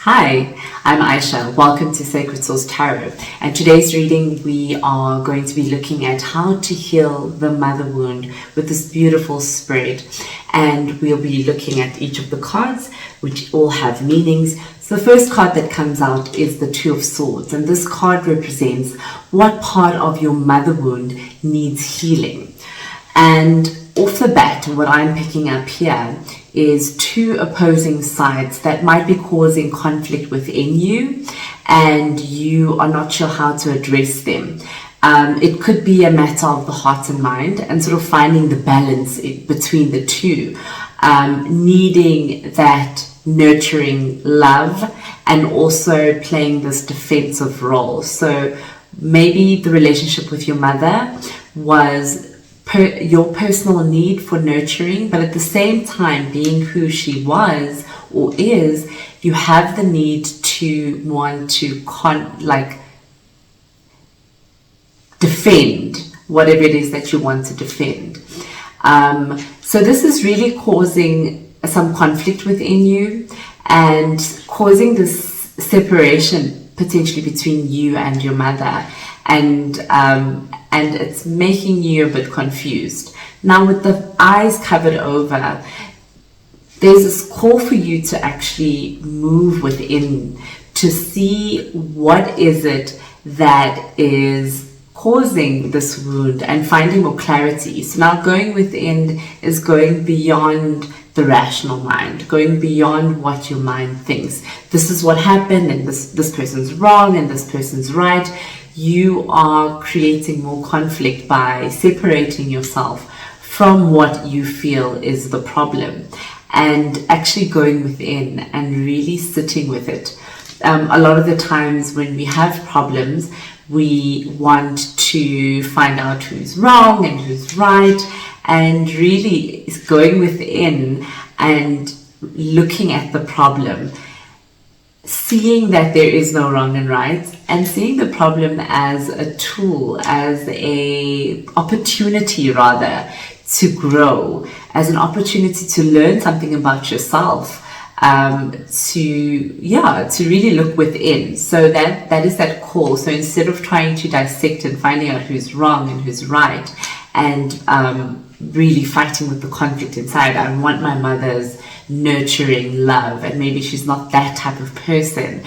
Hi, I'm Aisha. Welcome to Sacred Source Tarot. And today's reading, we are going to be looking at how to heal the mother wound with this beautiful spread. And we'll be looking at each of the cards, which all have meanings. So the first card that comes out is the Two of Swords. And this card represents what part of your mother wound needs healing. And off the bat, what I'm picking up here is two opposing sides that might be causing conflict within you, and you are not sure how to address them. It could be a matter of the heart and mind, and sort of finding the balance between the two, needing that nurturing love and also playing this defensive role. So maybe the relationship with your mother was your personal need for nurturing, but at the same time, being who she was or is, you have the need to want to defend whatever it is that you want to defend. So this is really causing some conflict within you and causing this separation potentially between you and your mother, and it's making you a bit confused. Now, with the eyes covered over, there's this call for you to actually move within to see what is it that is causing this wound and finding more clarity. So now going within is going beyond the rational mind, going beyond what your mind thinks. This is what happened, and this person's wrong and this person's right. You are creating more conflict by separating yourself from what you feel is the problem and actually going within and really sitting with it. A lot of the times when we have problems, we want to find out who's wrong and who's right, and really going within and looking at the problem, seeing that there is no wrong and right, and seeing the problem as a tool, as a opportunity rather to grow, as an opportunity to learn something about yourself, to really look within. So that is that call. So instead of trying to dissect and finding out who's wrong and who's right, and really fighting with the conflict inside, I want my mother's nurturing love, and maybe she's not that type of person.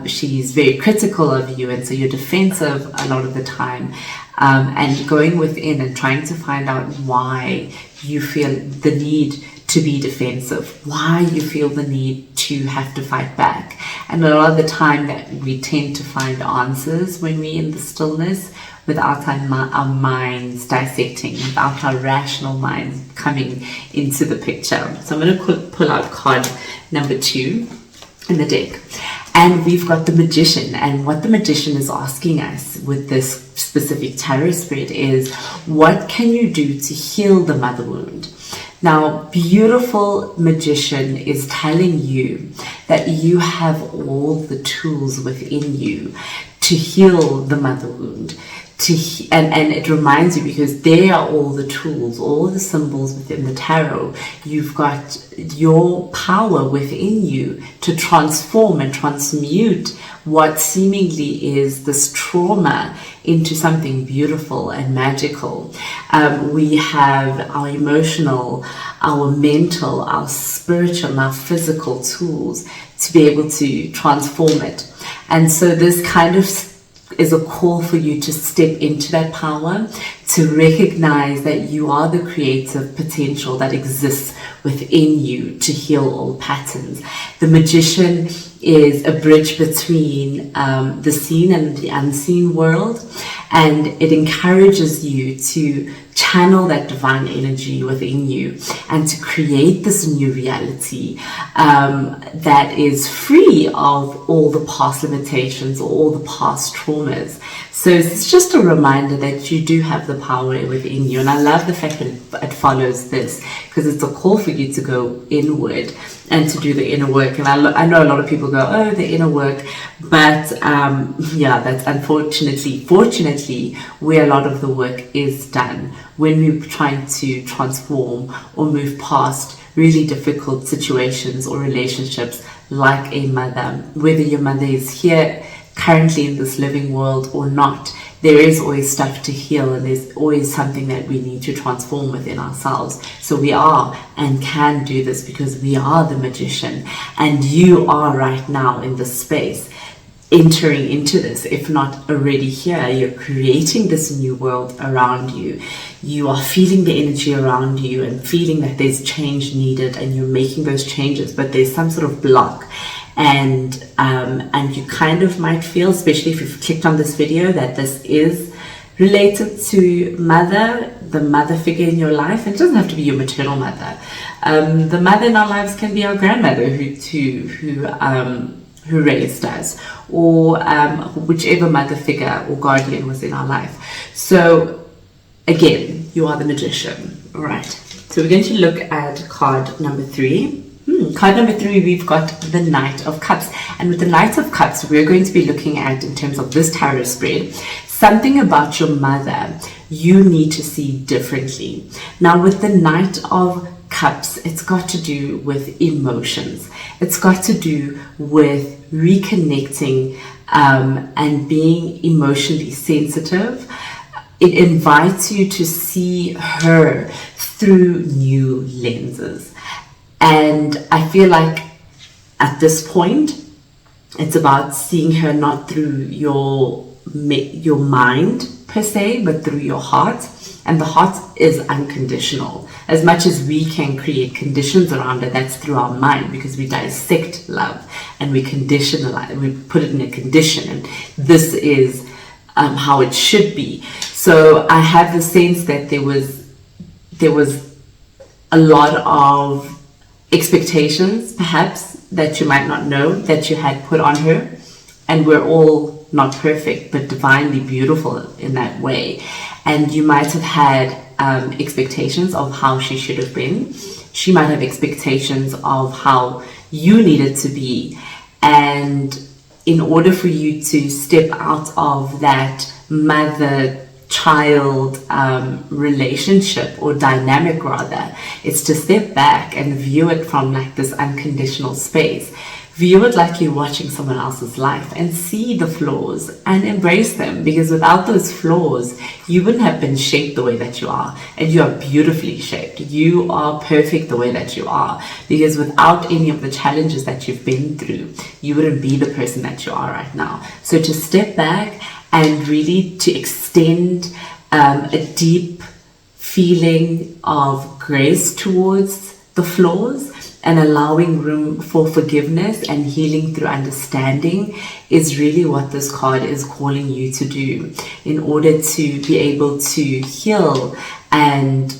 She's very critical of you, and so you're defensive a lot of the time, and going within and trying to find out why you feel the need to be defensive, why you feel the need to have to fight back. And a lot of the time that we tend to find answers when we're in the stillness without our minds dissecting, without our rational minds coming into the picture. So I'm going to pull out card number 2 in the deck. And we've got the Magician. And what the Magician is asking us with this specific tarot spread is, what can you do to heal the mother wound? Now, beautiful Magician is telling you that you have all the tools within you to heal the mother wound. And it reminds you, because they are all the tools, all the symbols within the tarot. You've got your power within you to transform and transmute what seemingly is this trauma into something beautiful and magical. We have our emotional, our mental, our spiritual, and our physical tools to be able to transform it. And so this kind of is a call for you to step into that power, to recognize that you are the creative potential that exists within you to heal all patterns. The Magician is a bridge between the seen and the unseen world, and it encourages you to channel that divine energy within you and to create this new reality that is free of all the past limitations or all the past traumas. So it's just a reminder that you do have the power within you. And I love the fact that it follows this, because it's a call for you to go inward and to do the inner work. And I know a lot of people go, oh, the inner work. But that's fortunately, where a lot of the work is done when we're trying to transform or move past really difficult situations or relationships like a mother. Whether your mother is here currently in this living world or not, there is always stuff to heal, and there's always something that we need to transform within ourselves. So we are and can do this because we are the magician, and you are right now in this space entering into this. If not already here, you're creating this new world around you. You are feeling the energy around you and feeling that there's change needed, and you're making those changes, but there's some sort of block. And you kind of might feel, especially if you've clicked on this video, that this is related to mother, the mother figure in your life. And it doesn't have to be your maternal mother. The mother in our lives can be our grandmother who raised us, or whichever mother figure or guardian was in our life. So again, you are the magician. All right. So we're going to look at card number 3. Card number 3, we've got the Knight of Cups. And with the Knight of Cups, we're going to be looking at, in terms of this tarot spread, something about your mother you need to see differently. Now, with the Knight of Cups, it's got to do with emotions. It's got to do with reconnecting and being emotionally sensitive. It invites you to see her through new lenses. And I feel like at this point, it's about seeing her not through your mind per se, but through your heart. And the heart is unconditional. As much as we can create conditions around it, that's through our mind, because we dissect love and we conditionalize, we put it in a condition, and this is how it should be. So I have the sense that there was a lot of expectations, perhaps, that you might not know that you had put on her, and we're all not perfect but divinely beautiful in that way. And you might have had expectations of how she should have been. She might have expectations of how you needed to be, and in order for you to step out of that mother-child relationship, or dynamic rather, it's to step back and view it from like this unconditional space. View it like you're watching someone else's life, and see the flaws and embrace them, because without those flaws, you wouldn't have been shaped the way that you are. And you are beautifully shaped. You are perfect the way that you are, because without any of the challenges that you've been through, you wouldn't be the person that you are right now. So to step back and really to extend a deep feeling of grace towards the flaws, and allowing room for forgiveness and healing through understanding is really what this card is calling you to do, in order to be able to heal and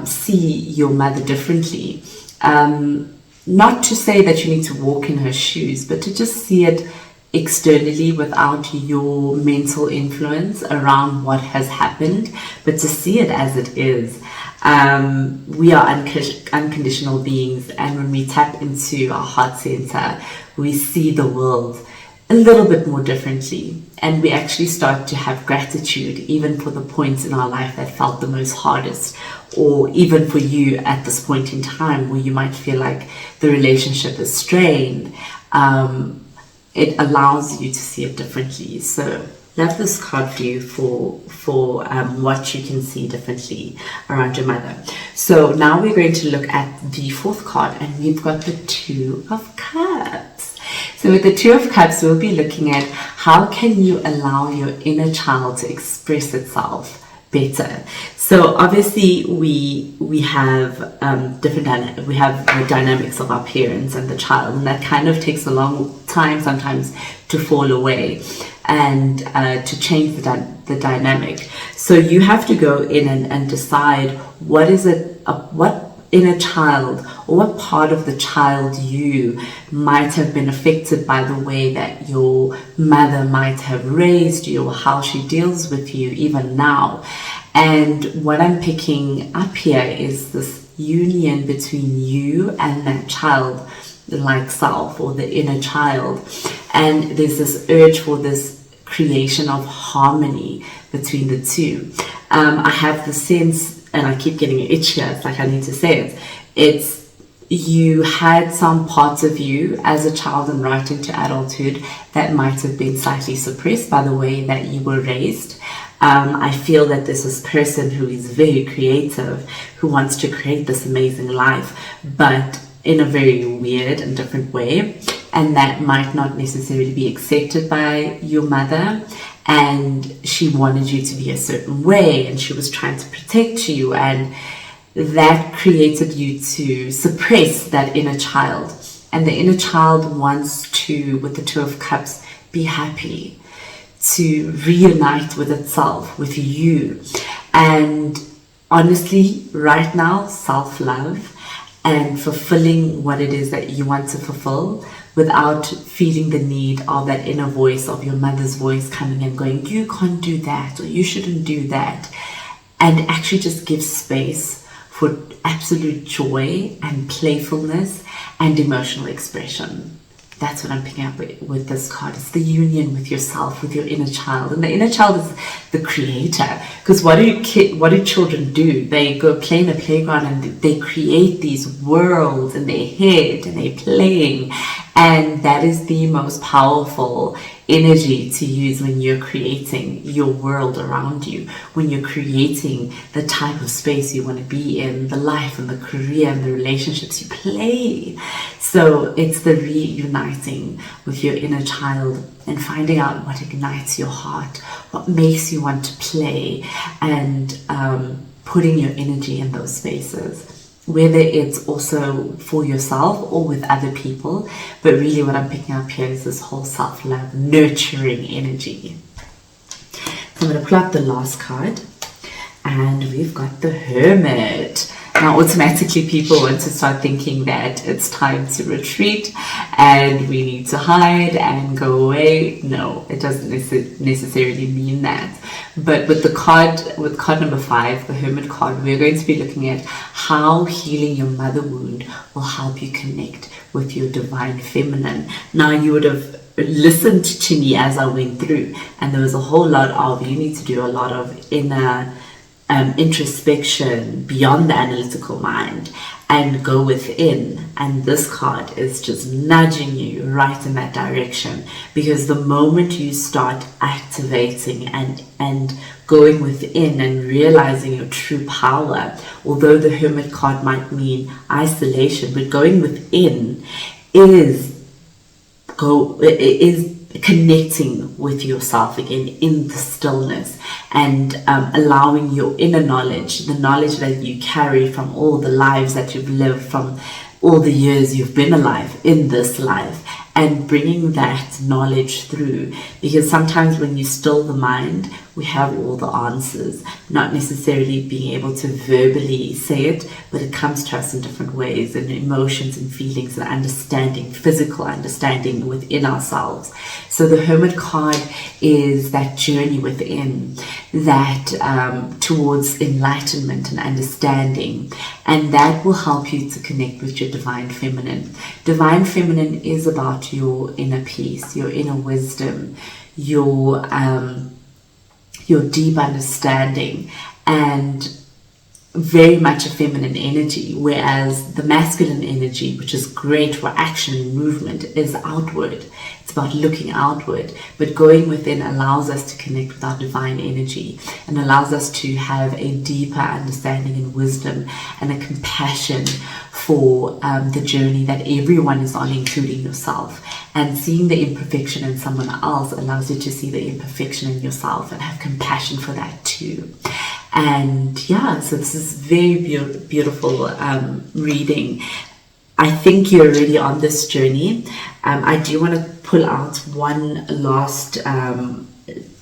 see your mother differently. Not to say that you need to walk in her shoes, but to just see it externally without your mental influence around what has happened, but to see it as it is. We are unconditional beings, and when we tap into our heart center, we see the world a little bit more differently, and we actually start to have gratitude even for the points in our life that felt the most hardest, or even for you at this point in time where you might feel like the relationship is strained. It allows you to see it differently. So love this card for you for what you can see differently around your mother. So now we're going to look at the 4th card, and we've got the 2 of Cups. So with the 2 of Cups, we'll be looking at how can you allow your inner child to express itself better. So obviously we have we have the dynamics of our parents and the child, and that kind of takes a long time sometimes to fall away and to change the dynamic. So you have to go in and decide what inner child, or what part of the child you might have been affected by the way that your mother might have raised you, or how she deals with you even now. And what I'm picking up here is this union between you and that child like self, or the inner child. And there's this urge for this creation of harmony between the two. I have the sense, and I keep getting an itch here, it's like I need to say it, it's you had some parts of you as a child and right into adulthood that might have been slightly suppressed by the way that you were raised. I feel that there's this person who is very creative, who wants to create this amazing life, but in a very weird and different way, and that might not necessarily be accepted by your mother. And she wanted you to be a certain way, and she was trying to protect you, and that created you to suppress that inner child. And the inner child wants to, with the Two of Cups, be happy, to reunite with itself, with you. And honestly, right now, self-love and fulfilling what it is that you want to fulfill without feeling the need of that inner voice of your mother's voice coming and going, you can't do that, or you shouldn't do that. And actually just give space for absolute joy and playfulness and emotional expression. That's what I'm picking up with this card. It's the union with yourself, with your inner child. And the inner child is the creator. Because what do children do? They go play in the playground and they create these worlds in their head and they're playing. And that is the most powerful energy to use when you're creating your world around you, when you're creating the type of space you want to be in, the life and the career and the relationships you play. So it's the reuniting with your inner child and finding out what ignites your heart, what makes you want to play, and putting your energy in those spaces. Whether it's also for yourself or with other people. But really what I'm picking up here is this whole self-love, nurturing energy. So I'm going to pull out the last card. And we've got the Hermit. Now automatically people want to start thinking that it's time to retreat and we need to hide and go away. No, it doesn't necessarily mean that. But with card number 5, the Hermit card, we're going to be looking at how healing your mother wound will help you connect with your divine feminine. Now you would have listened to me as I went through, and there was a whole lot of, you need to do a lot of inner introspection beyond the analytical mind and go within. And this card is just nudging you right in that direction, because the moment you start activating and going within and realizing your true power, although the Hermit card might mean isolation, but going within is connecting with yourself again in the stillness, and allowing your inner knowledge, the knowledge that you carry from all the lives that you've lived, from all the years you've been alive in this life, and bringing that knowledge through. Because sometimes when you still the mind, we have all the answers, not necessarily being able to verbally say it, but it comes to us in different ways, and emotions and feelings and understanding, physical understanding within ourselves. So the Hermit card is that journey within, that towards enlightenment and understanding, and that will help you to connect with your divine feminine. Divine feminine is about your inner peace, your inner wisdom, your deep understanding, and very much a feminine energy, whereas the masculine energy, which is great for action and movement, is outward. It's about looking outward, but going within allows us to connect with our divine energy and allows us to have a deeper understanding and wisdom and a compassion for the journey that everyone is on, including yourself. And seeing the imperfection in someone else allows you to see the imperfection in yourself and have compassion for that too. And yeah, so this is very beautiful reading. I think you're already on this journey. I do want to pull out one last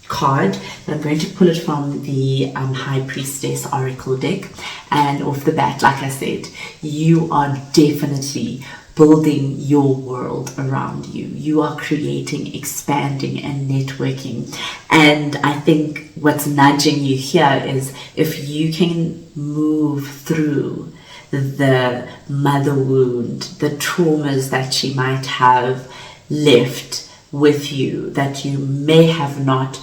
card. I'm going to pull it from the High Priestess Oracle deck. And off the bat, like I said, you are definitely building your world around you. You are creating, expanding, and networking. And I think what's nudging you here is if you can move through the mother wound, the traumas that she might have left with you, that you may have not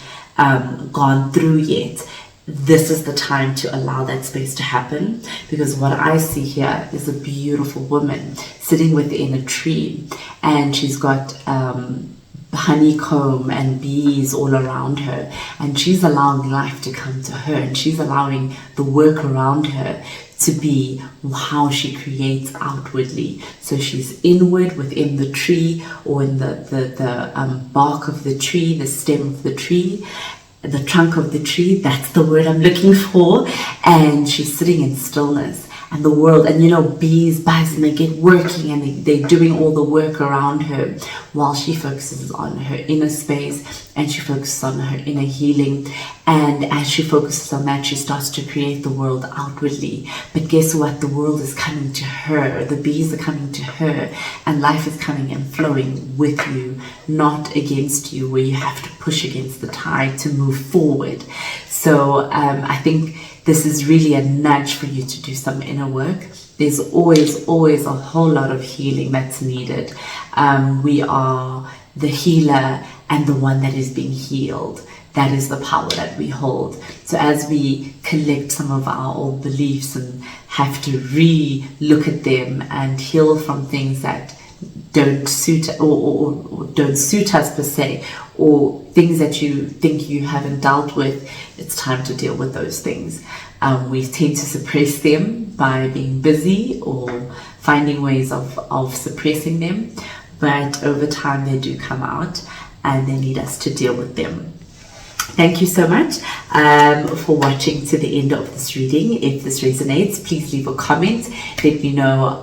gone through yet, this is the time to allow that space to happen, because what I see here is a beautiful woman sitting within a tree, and she's got honeycomb and bees all around her, and she's allowing life to come to her, and she's allowing the work around her to be how she creates outwardly. So she's inward within the tree, or in the bark of the tree, the stem of the tree, the trunk of the tree, that's the word I'm looking for. And she's sitting in stillness, and the world, and bees buzz and they get working, and they're doing all the work around her, while she focuses on her inner space, and she focuses on her inner healing. And as she focuses on that, she starts to create the world outwardly. But guess what? The world is coming to her, the bees are coming to her, and life is coming and flowing with you, not against you, where you have to push against the tide to move forward. So I think this is really a nudge for you to do some inner work. There's always a whole lot of healing that's needed. We are the healer and the one that is being healed. That is the power that we hold. So as we collect some of our old beliefs and have to re-look at them and heal from things that don't suit or don't suit us per se, or things that you think you haven't dealt with, it's time to deal with those things. We tend to suppress them by being busy or finding ways of suppressing them, but over time they do come out, and they need us to deal with them. Thank you so much for watching to the end of this reading. If this resonates, please leave a comment. Let me know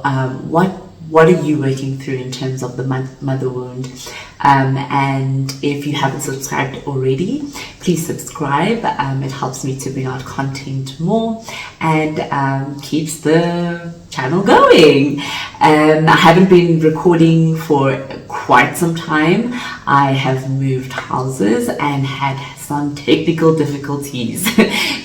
what are you working through in terms of the mother wound. And if you haven't subscribed already, please subscribe. It helps me to bring out content more, and keeps the channel going. I haven't been recording for quite some time. I have moved houses and had some technical difficulties.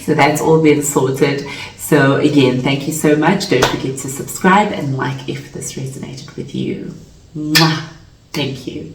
So that's all been sorted. So again, thank you so much. Don't forget to subscribe and like if this resonated with you. Mwah! Thank you.